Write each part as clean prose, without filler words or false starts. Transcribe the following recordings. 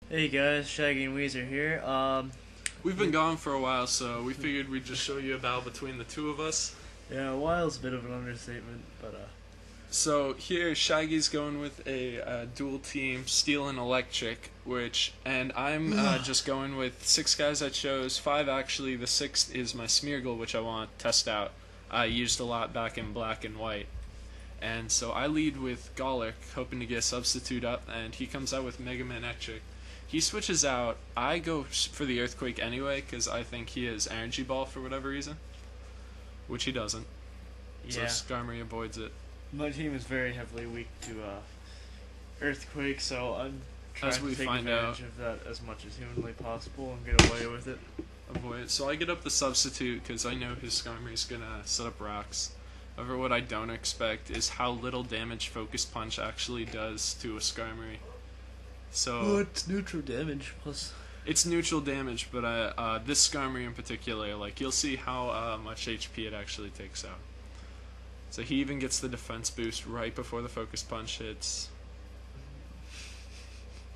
Hey guys, Shaggy and Weezer here. We've been gone for a while, so we figured we'd just show you a battle between the two of us. Yeah, a while's a bit of an understatement, but So here, Shaggy's going with a dual team, Steel and Electric, and I'm just going with 6 guys I chose, 5 actually. The 6th is my Smeargle, which I want to test out. I used a lot back in black and white. And so I lead with Golic, hoping to get a substitute up, and he comes out with Mega Man Electric. He switches out. I go for the Earthquake anyway, because I think he has Energy Ball for whatever reason, which he doesn't. So yeah, Skarmory avoids it. my team is very heavily weak to Earthquake, so I'm trying As we to take find advantage out, of that as much as humanly possible and get away with it. avoid it. So I get up the substitute because I know his Skarmory's gonna set up rocks. However, what I don't expect is how little damage Focus Punch actually does to a Skarmory. So it's neutral damage plus. it's neutral damage, but this Skarmory in particular, like you'll see how much HP it actually takes out. So he even gets the defense boost right before the Focus Punch hits.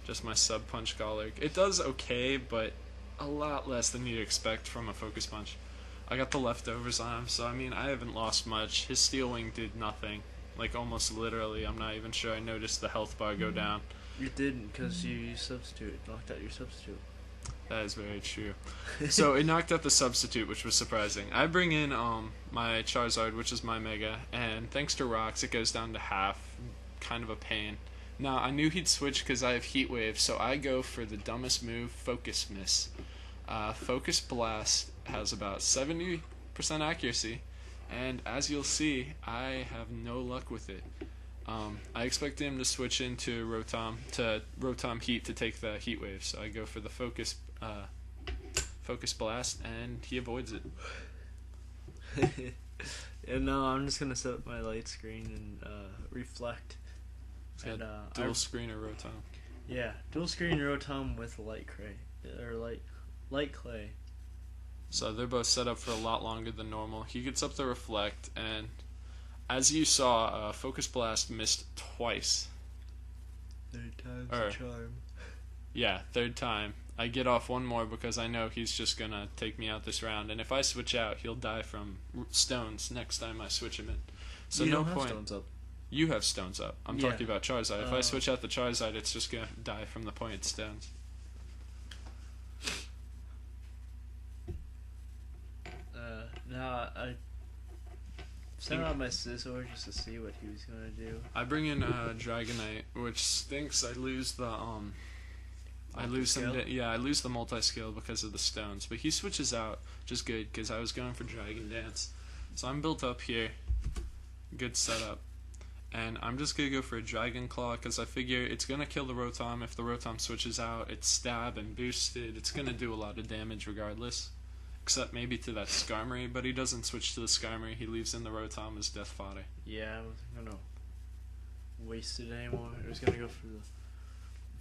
Just my sub punch Golic. It does okay, but a lot less than you'd expect from a Focus Punch. I got the leftovers on him, so I mean I haven't lost much. His Steel Wing did nothing. Like almost literally, I'm not even sure I noticed the health bar go down. You didn't, because you used substitute. It knocked out your substitute. That is very true. So it knocked out the substitute, which was surprising. I bring in my Charizard, which is my Mega, and thanks to rocks, it goes down to half. Kind of a pain. Now I knew he'd switch because I have Heat Wave, so I go for the dumbest move, Focus Miss. Focus Blast has about 70% accuracy, and as you'll see, I have no luck with it. I expected him to switch into Rotom Heat to take the Heat Wave, so I go for the Focus Blast, and he avoids it. And no, I'm just gonna set up my light screen and reflect. It's got And dual screen or Rotom. yeah, dual screen Rotom with light clay or light clay. So they're both set up for a lot longer than normal. He gets up the Reflect, and as you saw, Focus Blast missed twice. Third time's Er. a charm. Yeah, third time. I get off one more because I know he's just gonna take me out this round, and if I switch out, he'll die from stones next time I switch him in. So You no don't have point. stones up. You have stones up. I'm Yeah. talking about Charizard. If I Oh. switch out the Charizard, it's just gonna die from the pointed stones. Nah, I sent out my Scizor just to see what he was gonna do. I bring in Dragonite, which stinks. I lose the I lose some. Multi-scale? I lose the multi-scale because of the stones. But he switches out, which is good because I was going for Dragon Dance. So I'm built up here. Good setup. And I'm just gonna go for a Dragon Claw because I figure it's gonna kill the Rotom. If the Rotom switches out, it's stab and boosted. It's gonna do a lot of damage regardless. Except maybe to that Skarmory, but he doesn't switch to the Skarmory. He leaves in the Rotom as death fodder. Yeah, I wasn't gonna waste it anymore. I was gonna go for the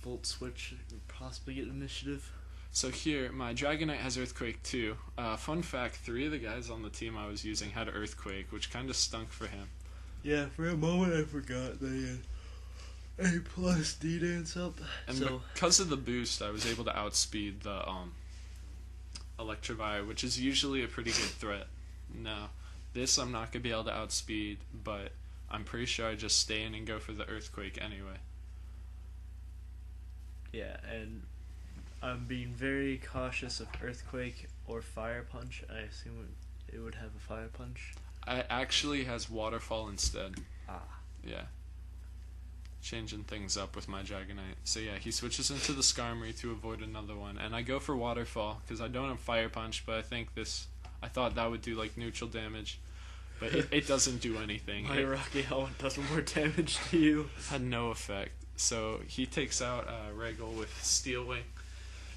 Volt Switch and possibly get initiative. So here, my Dragonite has Earthquake too. Fun fact, 3 of the guys on the team I was using had Earthquake, which kind of stunk for him. Yeah, for a moment I forgot they had A plus D dance up. And So because of the boost, I was able to outspeed the Electivire, which is usually a pretty good threat. No, this I'm not going to be able to outspeed, but I'm pretty sure I just stay in and go for the Earthquake anyway. yeah, and I'm being very cautious of Earthquake or Fire Punch. I assume it would have a Fire Punch. It actually has Waterfall instead. Ah. Yeah. Changing things up with my Dragonite. So yeah, he switches into the Skarmory to avoid another one, and I go for Waterfall because I don't have Fire Punch, but I thought that would do like neutral damage, but it doesn't do anything. My It Rocky Helmet does more damage to you. had no effect. So he takes out Regal with Steel Wing.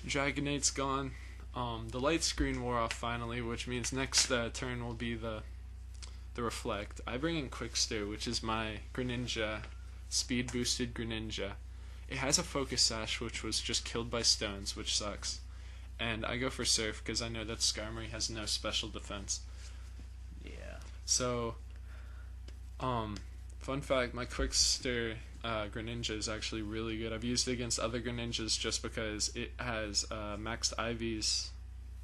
Dragonite's gone. The light screen wore off finally, which means next turn will be the Reflect. I bring in Quickster, which is my Greninja, speed boosted Greninja. It has a Focus Sash, which was just killed by stones, which sucks. And I go for Surf because I know that Skarmory has no special defense. Yeah. So, fun fact: my Quickster Greninja is actually really good. I've used it against other Greninjas just because it has maxed IVs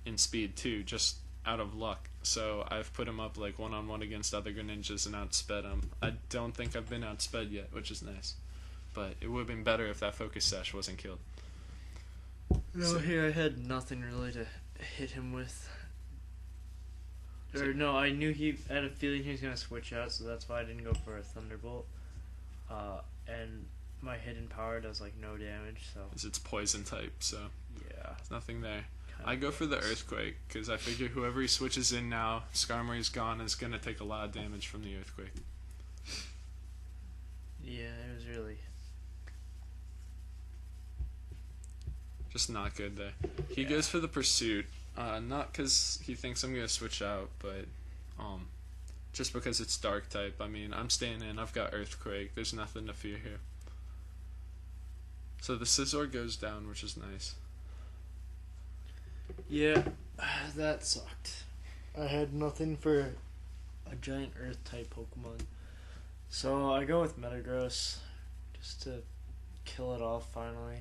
in speed too, just out of luck. So I've put him up like one-on-one against other Greninjas and outsped him. I don't think I've been outsped yet, which is nice. But it would have been better if that Focus Sash wasn't killed. No, here I had nothing really to hit him with. Or no, I knew I had a feeling he was going to switch out, so that's why I didn't go for a Thunderbolt. And my hidden power does like no damage, so. Because it's poison type, so Yeah. there's nothing there. I go for the Earthquake, because I figure whoever he switches in now, Skarmory's gone, is going to take a lot of damage from the Earthquake. Yeah, it was really. Just not good there. He goes for the Pursuit, not because he thinks I'm going to switch out, but just because it's Dark type. I mean, I'm staying in, I've got Earthquake, there's nothing to fear here. So the Scizor goes down, which is nice. Yeah, that sucked. I had nothing for a giant Earth type Pokemon. So I go with Metagross just to kill it off finally.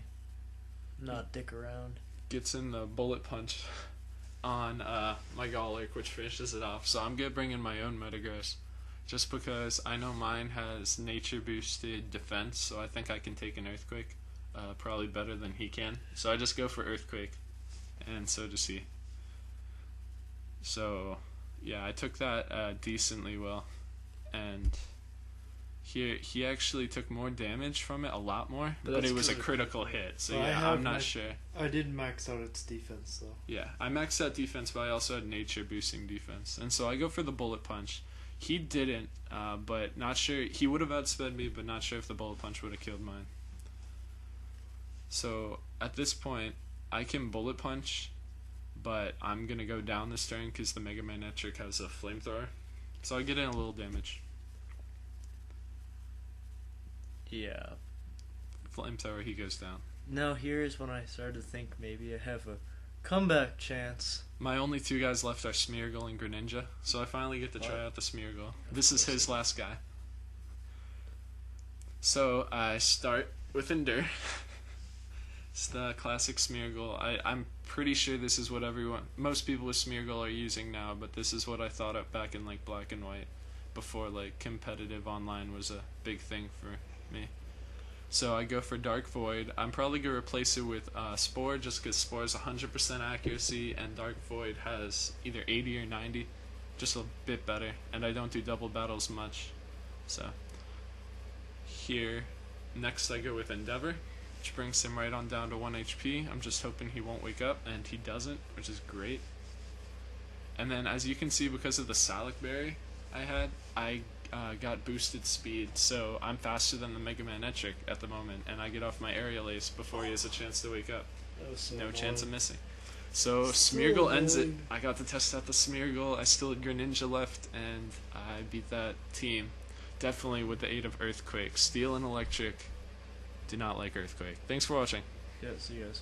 Not dick around. Gets in the Bullet Punch on my Golurk, which finishes it off. So I'm going to bring in my own Metagross just because I know mine has nature boosted defense, so I think I can take an Earthquake probably better than he can. So I just go for Earthquake. And so does he. So, yeah, I took that decently well. And he actually took more damage from it, a lot more. But it was a critical hit. So, yeah, I'm not sure. I did max out its defense, though. Yeah, I maxed out defense, but I also had nature boosting defense. And so I go for the Bullet Punch. He didn't, but not sure. He would have outsped me, but not sure if the Bullet Punch would have killed mine. So, at this point, I can Bullet Punch, but I'm going to go down this turn because the Mega Manectric has a Flamethrower. So I get in a little damage. Yeah. Flamethrower, he goes down. Now here's when I started to think maybe I have a comeback chance. My only two guys left are Smeargle and Greninja, so I finally get to try out the Smeargle. This is his last guy. So I start with Endure. It's the classic Smeargle. I'm pretty sure this is what most people with Smeargle are using now, but this is what I thought of back in like Black and White, before like competitive online was a big thing for me. So I go for Dark Void. I'm probably going to replace it with Spore, just because Spore is 100% accuracy, and Dark Void has either 80 or 90, just a bit better, and I don't do double battles much. So here, next I go with Endeavor, which brings him right on down to 1 HP. I'm just hoping he won't wake up, and he doesn't, which is great. And then, as you can see, because of the Salic Berry I had, I got boosted speed, so I'm faster than the Mega Manectric at the moment, and I get off my Aerial Ace before he has a chance to wake up. No chance of missing. So Smeargle ends it. I got to test out the Smeargle. I still had Greninja left, and I beat that team. Definitely with the aid of Earthquake. Steel and Electric. Do not like Earthquake. Thanks for watching. Yeah, see you guys.